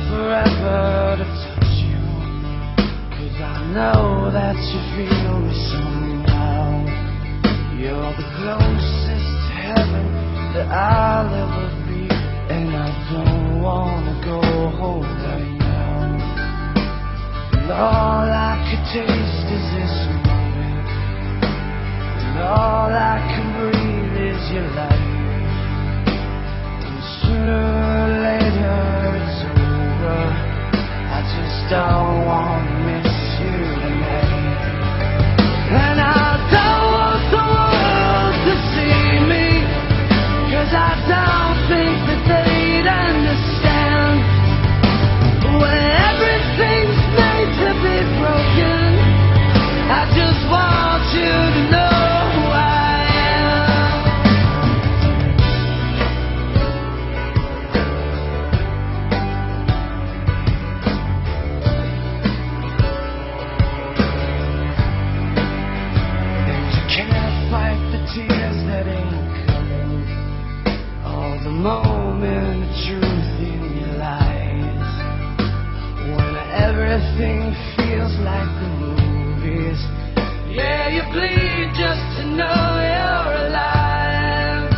forever to touch you, 'cause I know that you feel me somehow. You're the closest to heaven that I'll ever be, and I don't wanna go home right now. And all I could taste is this moment, and all I can breathe is your life. And sooner or later it's over, I just don't wanna miss you tonight. And I don't want the world to see me, 'cause I don't think that they'd understand. When everything's made to be broken, I just want you to know who I am. And you can't fight the tears that ain't coming, all the moment of truth in your lies. When everything feels like the movies, yeah, you bleed just to know you're alive.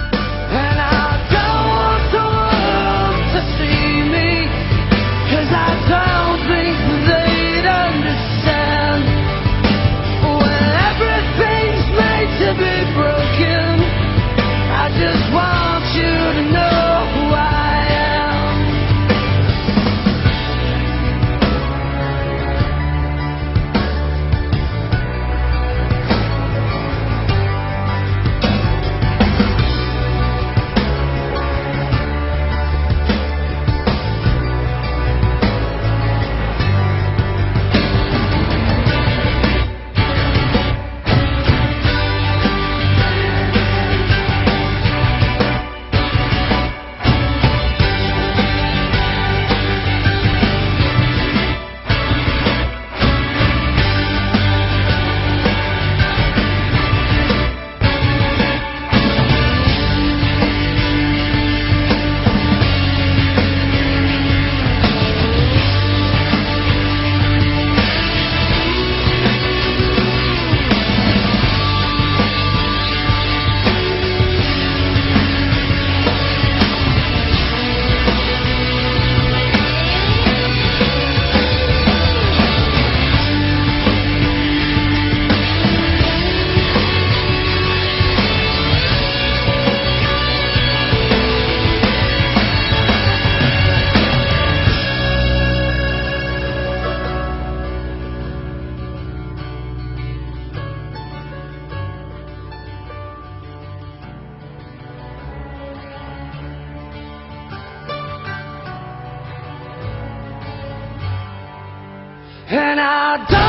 And I don't want the world to see me, 'cause I don't think they'd understand. When everything's made to be broken, I just want you to know who I am. And I don't